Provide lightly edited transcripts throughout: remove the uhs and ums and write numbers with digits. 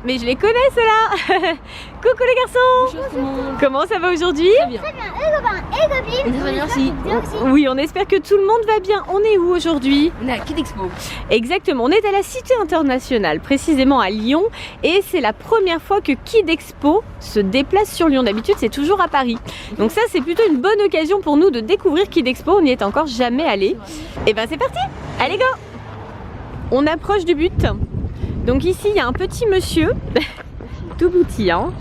mais je les connais ceux-là. Coucou les garçons. Bonjour tout le monde. Comment ça va aujourd'hui? Très bien. Très bien, merci. Oui, on espère que tout le monde va bien. On est où aujourd'hui? On est à Kid Expo. Exactement, on est à la Cité Internationale, précisément à Lyon. Et c'est la première fois que Kid Expo se déplace sur Lyon. D'habitude, c'est toujours à Paris. Donc ça, c'est plutôt une bonne occasion pour nous de découvrir Kid Expo. On n'y est encore jamais allé. Et ben c'est parti. Allez go. On approche du but. Donc ici, il y a un petit monsieur, tout boutillant.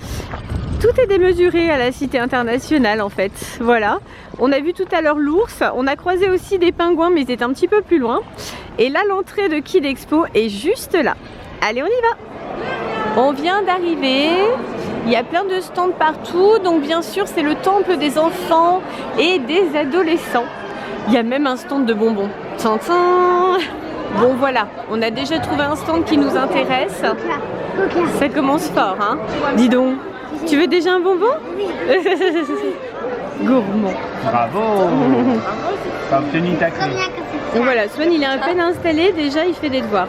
Tout est démesuré à la Cité Internationale en fait. Voilà. On a vu tout à l'heure l'ours. On a croisé aussi des pingouins, mais ils étaient un petit peu plus loin. Et là, l'entrée de Kid Expo est juste là. Allez, on y va. On vient d'arriver. Il y a plein de stands partout. Donc bien sûr, c'est le temple des enfants et des adolescents. Il y a même un stand de bonbons. Tintin. Bon voilà, on a déjà trouvé un stand qui nous intéresse. Ça commence fort, hein. Dis donc, tu veux déjà un bonbon? Oui. Gourmand. Bravo. T'as obtenu ta clé. Donc voilà, Swan il est à peine installé, déjà il fait des devoirs.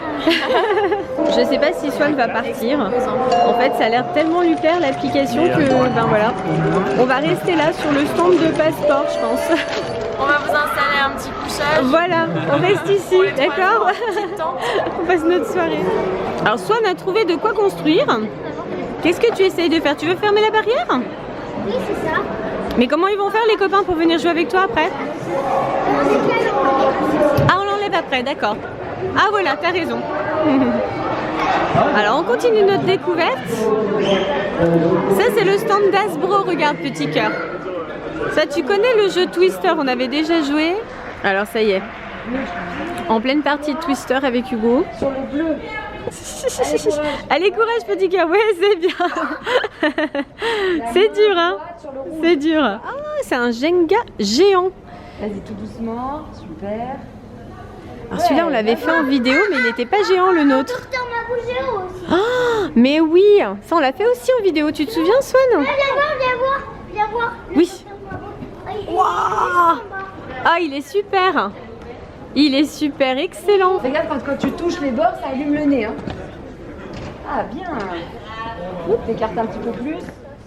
Je sais pas si Swan va partir. En fait, ça a l'air tellement lui plaire l'application que ben voilà. On va rester là sur le stand de passeport, je pense. On va vous installer un petit couchage. Voilà, on reste ici, d'accord? On passe notre soirée. Alors Swan a trouvé de quoi construire. Qu'est-ce que tu essayes de faire? Tu veux fermer la barrière? Oui, c'est ça. Mais comment ils vont faire les copains pour venir jouer avec toi après? Ah, on l'enlève après, d'accord. Ah voilà, t'as raison. Alors on continue notre découverte. Ça c'est le stand d'Hasbro, regarde petit cœur. Ça tu connais le jeu Twister, on avait déjà joué. Alors ça y est. En pleine partie de Twister avec Hugo. Sur le bleu. Allez courage petit cœur, ouais c'est bien. C'est dur hein. C'est dur. Ah c'est un Jenga géant. Vas-y tout doucement, super. Alors celui-là on l'avait fait en vidéo mais il n'était pas géant le nôtre. Docteur Mabouche aussi. Ah mais oui, ça on l'a fait aussi en vidéo, tu te souviens Swan? Viens voir. Oui. Waouh. Ah il est super. Il est super excellent. Regarde quand tu touches les bords, ça allume le nez. Hein. Ah bien. T'écartes un petit peu plus.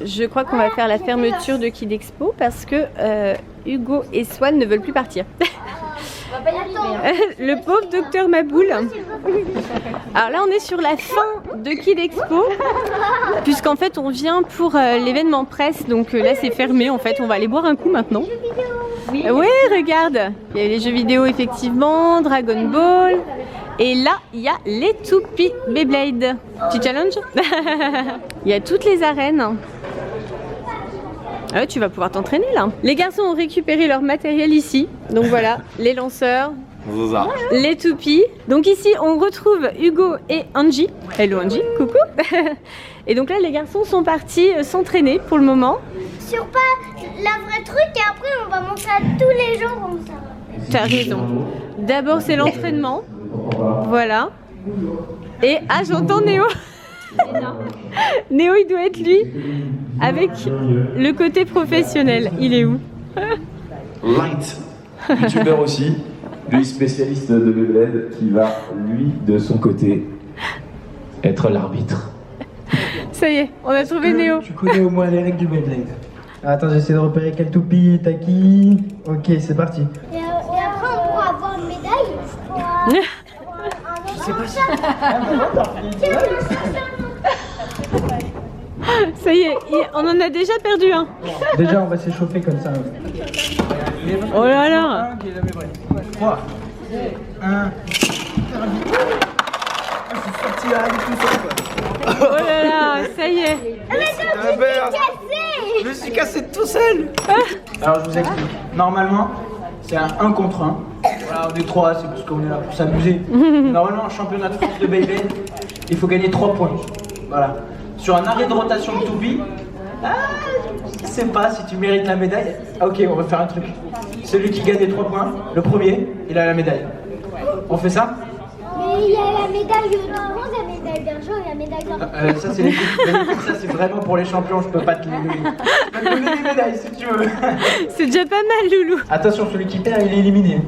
Je crois qu'on va faire la fermeture de Kid Expo parce que Hugo et Swan ne veulent plus partir. On va pas y arriver. Hein. Le pauvre docteur Maboule. Alors là on est sur la fin de Kid Expo puisqu'en fait on vient pour l'événement presse, donc là c'est fermé en fait, on va aller boire un coup maintenant. Oui, regarde, il y a les jeux vidéo effectivement, Dragon Ball, et là il y a les toupies Beyblade. Tu challenges? Il y a toutes les arènes. Ah ouais, tu vas pouvoir t'entraîner là. Les garçons ont récupéré leur matériel ici, donc voilà, les lanceurs, les toupies. Donc ici on retrouve Hugo et Angie. Hello Angie, coucou. Et donc là les garçons sont partis s'entraîner pour le moment. Sur pas la vraie truc et après on va monter à tous les jours comme ça. T'as raison. D'abord c'est l'entraînement. Voilà. Et ah j'entends Néo. Néo il doit être lui avec le côté professionnel. Il est où? Light, youtubeur aussi, lui spécialiste de Beyblade qui va lui de son côté être l'arbitre. Ça y est, on a trouvé Néo. Tu connais au moins les règles du Beyblade. Attends, j'essaie de repérer quelle toupie t'as qui. Ok, c'est parti. Et après on pourra avoir une médaille. Je sais pas si... Ça y est, on en a déjà perdu un. Déjà, on va s'échauffer comme ça. Oh là là. 3, 1... Oh là là, ça y est. Je me suis cassé tout seul. Alors je vous explique. Normalement, c'est un 1 contre 1. Voilà, on est 3, c'est parce qu'on est là pour s'amuser. Normalement, en championnat de France de Beyblade, il faut gagner 3 points. Voilà. Sur un arrêt de rotation de toupie, je sais pas si tu mérites la médaille. Ah, ok, on va faire un truc. Celui qui gagne les 3 points, le premier, il a la médaille. On fait ça? Mais il y a la médaille de bronze, la médaille d'argent et la médaille d'or. Ça c'est les ça c'est vraiment pour les champions, je peux pas te donner les médailles si tu veux. C'est déjà pas mal Loulou. Attention, celui qui perd il est éliminé.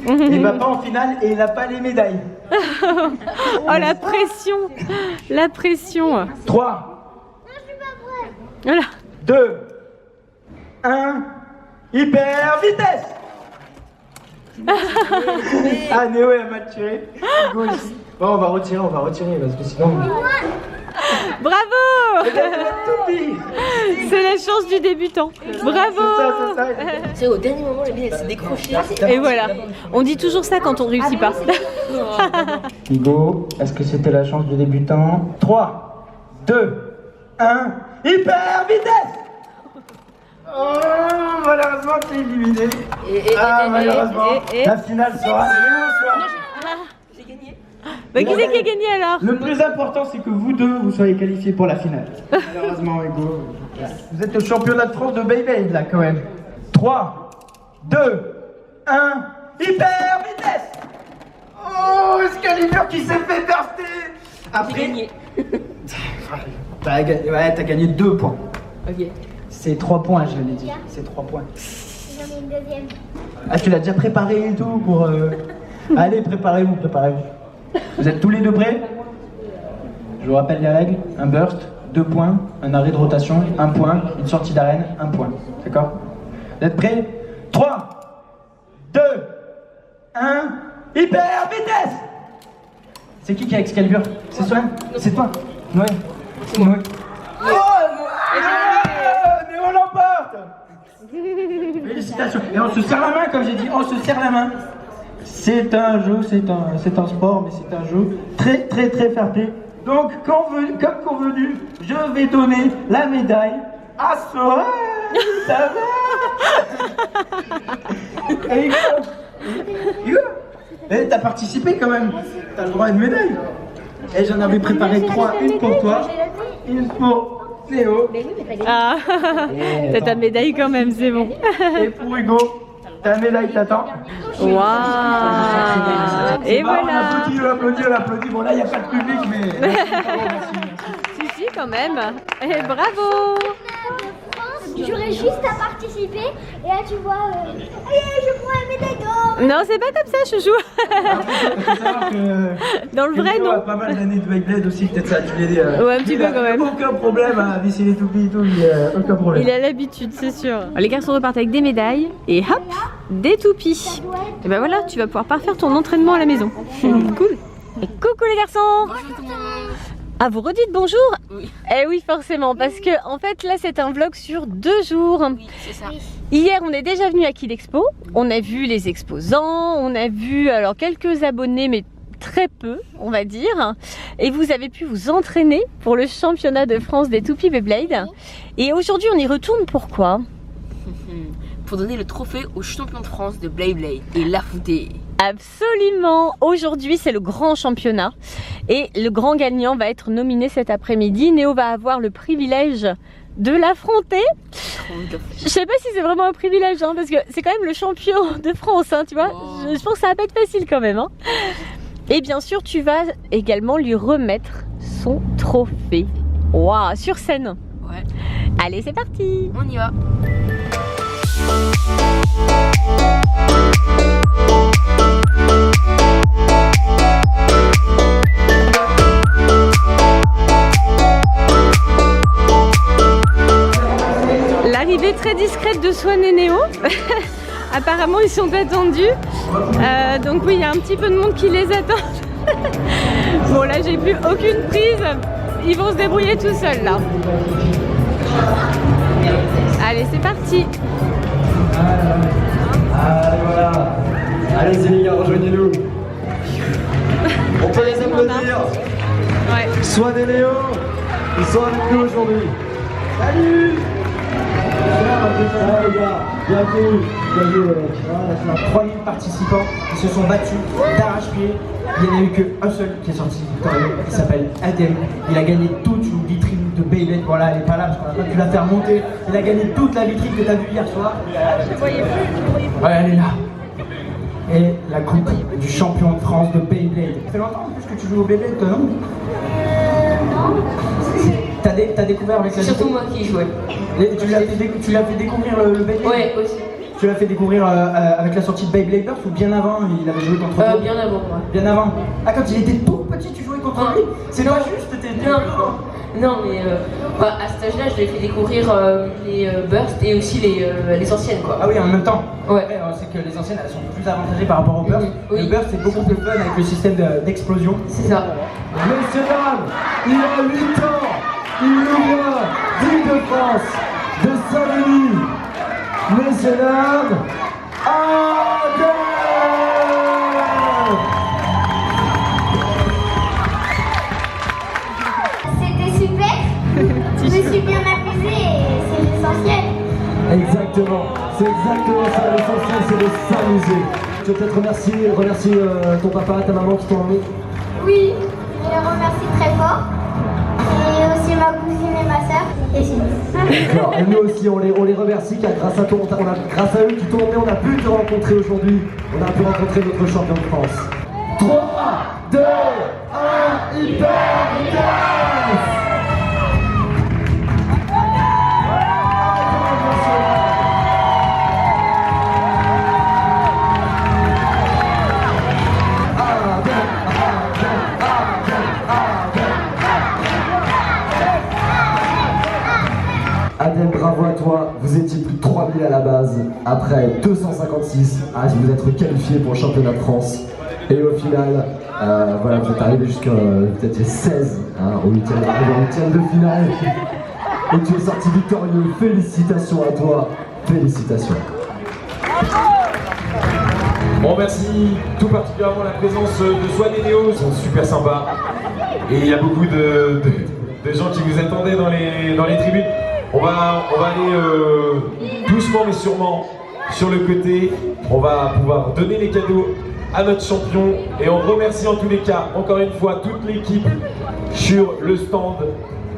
Il va pas en finale et il n'a pas les médailles. Oh la pression. La pression. 3, Voilà. 2, 1, hyper vitesse. Ah, Néo elle a mal tiré. Hugo ici. Bon, on va retirer parce que sinon. Bravo. Toupie. C'est la chance du débutant. Bravo. C'est ça. C'est au dernier moment, la bille s'est décrochée. Et voilà. On dit toujours ça quand on réussit pas. Hugo, est-ce que c'était la chance du débutant? 3, 2, 1, hyper vitesse. Oh, malheureusement, t'es éliminé. Malheureusement, la finale sera J'ai gagné. Bah, qui c'est qui a gagné alors? Le plus important, c'est que vous deux, vous soyez qualifiés pour la finale. Malheureusement, Hugo. Vous êtes au championnat de France de Beyblade, là, quand même. 3, 2, 1, hyper vitesse. Oh, Excalibur qui s'est fait burster. Après... J'ai gagné. T'as gagné 2 points. Ok. C'est 3 points, je l'ai dit. C'est 3 points. J'en ai une deuxième. Ah, tu l'as déjà préparé et tout pour... Allez, préparez-vous. Vous êtes tous les deux prêts? Je vous rappelle les règles. Un burst, 2 points. Un arrêt de rotation, 1 point. Une sortie d'arène, 1 point. D'accord? Vous êtes prêts? 3, 2, 1, hyper vitesse. C'est qui a Excalibur? C'est Swan? C'est toi? Noé? C'est Noé. Néo l'emporte. Félicitations. Et on se serre la main, comme j'ai dit, on se serre la main. C'est un jeu, c'est un sport, mais c'est un jeu très fair play. Donc, comme convenu, je vais donner la médaille à Sora. Ça va? Et Hugo, t'as participé quand même. T'as le droit à une médaille. Et j'en avais préparé 3, une pour toi, une pour Néo. Ah, t'as ta médaille quand même, c'est bon. Et pour Hugo, ta médaille t'attend. Waouh. Et Bah, voilà. on applaudit. Bon, là, il n'y a pas de public, mais... Si, quand même. Et bravo. J'aurais juste à participer et là tu vois, je prends la médaille d'or. Non, c'est pas comme ça, chouchou. Dans le vrai, Hugo a non. pas mal d'années de Beyblade aussi, peut-être ça a tué les... Ouais, un petit peu quand même. Aucun problème à visser les toupies et tout, aucun problème. Il a l'habitude, c'est sûr. Les garçons repartent avec des médailles et hop, des toupies. Et ben voilà, tu vas pouvoir parfaire ton entraînement à la maison. Cool. Et coucou les garçons. Ah, vous redites bonjour? Oui. Eh oui, forcément, parce que en fait là c'est un vlog sur 2 jours. Oui, c'est ça. Hier on est déjà venu à Kid Expo, on a vu les exposants, on a vu alors quelques abonnés mais très peu on va dire. Et vous avez pu vous entraîner pour le championnat de France des toupies Beyblade. Et aujourd'hui on y retourne, pourquoi? Pour donner le trophée au champion de France de Beyblade et l'affronter. Absolument. Aujourd'hui c'est le grand championnat et le grand gagnant va être nominé cet après-midi. Néo va avoir le privilège de l'affronter. Je sais pas si c'est vraiment un privilège hein, parce que c'est quand même le champion de France hein, tu vois. Je pense que ça va pas être facile quand même hein. Et bien sûr tu vas également lui remettre son trophée. Waouh, sur scène. Ouais. Allez, c'est parti. On y va. L'arrivée très discrète de Swan et Néo. Apparemment ils sont attendus. Donc oui, il y a un petit peu de monde qui les attend. Bon là j'ai plus aucune prise. Ils vont se débrouiller tout seuls là. Allez, c'est parti. Allez, voilà. Allez-y les gars, rejoignez-nous. On peut les applaudir. Ouais. Swan et Néo, ils sont avec nous aujourd'hui. Salut. Ça les gars, bienvenue. Voilà, 3000 participants qui se sont battus d'arrache-pied. Il n'y en a eu qu'un seul qui est sorti victorieux, il s'appelle Adem. Il a gagné toute une vitrine de Beyblade. Voilà, elle n'est pas là parce qu'on a pas pu la faire monter. Il a gagné toute la vitrine que tu as vue hier soir. Je ne voyais plus. Ouais, elle est là. Et la coupe du champion de France de Beyblade. Ça fait longtemps en plus que tu joues au Beyblade, toi, non? Non. T'as découvert avec la C'est surtout moi qui jouais. Tu l'as fait découvrir le Beyblade? Ouais, aussi. tu l'as fait découvrir avec la sortie de Beyblade Burst ou bien avant il avait joué contre toi? Bien avant, moi. Bien avant. Ah, quand il était tout petit, tu jouais contre lui? C'est pas juste, t'étais Non, mais à cet âge-là, je lui ai fait découvrir les Burst et aussi les anciennes, quoi. Ah oui, en même temps. Ouais. C'est que les anciennes, elles sont plus avantagées par rapport au Burst. Oui. Le Burst, c'est beaucoup plus fun avec le système d'explosion. C'est ça. Messieurs, dames, il a 8 ans, il nous vient d'Île-de-France, de Saint-Denis. Messieurs, dames, Adèle! C'était super. Je me suis bien amusée et c'est l'essentiel. Exactement, c'est exactement ça, l'essentiel c'est de s'amuser. Tu veux peut-être remercier ton papa, ta maman qui t'ont emmené? Oui, je les remercie très fort. Et aussi ma cousine et ma soeur. Et c'est tout. D'accord, et nous aussi on les remercie car grâce à eux qui t'ont emmené, on a pu te rencontrer aujourd'hui. On a pu rencontrer notre champion de France. 3, 2, 1, hyper vitesse! Adèle, bravo à toi, vous étiez plus de 3000 à la base, après 256, vous êtes qualifié pour le championnat de France. Et au final, voilà, vous êtes arrivé jusqu'à peut-être 16 au 8e de finale. Et tu es sorti victorieux, félicitations à toi, félicitations. On remercie tout particulièrement la présence de Swan et Néo, ils sont super sympas. Et il y a beaucoup de gens qui vous attendaient dans les tribunes. On va aller doucement mais sûrement sur le côté. On va pouvoir donner les cadeaux à notre champion. Et on remercie en tous les cas, encore une fois, toute l'équipe sur le stand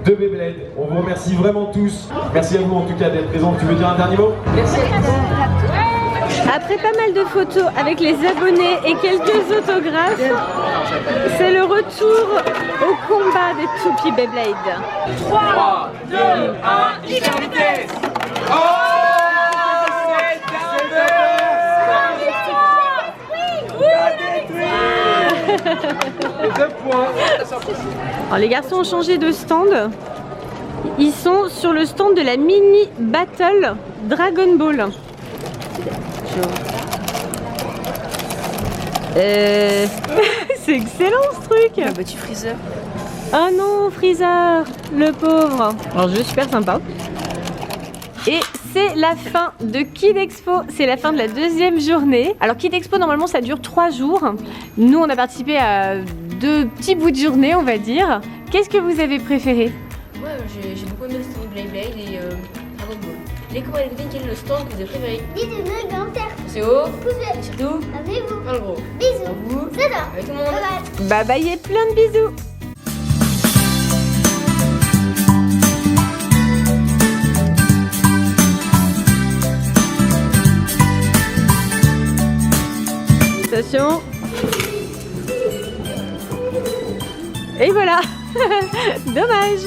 de Beyblade. On vous remercie vraiment tous. Merci à vous en tout cas d'être présents. Tu veux dire un dernier mot? Merci à tous. Après pas mal de photos avec les abonnés et quelques autographes, c'est le retour au combat des toupies Beyblade. 3, 2, 1, hyper vitesse. Oh, c'est 2 points. Alors les garçons ont changé de stand. Ils sont sur le stand de la mini battle Dragon Ball. C'est excellent ce truc. Un petit Freezer. Oh non, Freezer, le pauvre. Alors jeu super sympa. Et c'est la fin de Kid Expo, c'est la fin de la deuxième journée. Alors Kid Expo normalement ça dure 3 jours. Nous on a participé à 2 petits bouts de journée on va dire. Qu'est-ce que vous avez préféré? Ouais, j'ai beaucoup aimé le stand Beyblade et Dragon Ball. Les copains, quel est le stand que vous avez préféré? Dites-nous dans le terre. C'est haut, Pouce bleu. surtout Abonnez-vous. dans le gros. Bisous. À vous, C'est ça. avec tout le monde. Bye bye. Bye bye et plein de bisous. Attention. Et voilà. Dommage.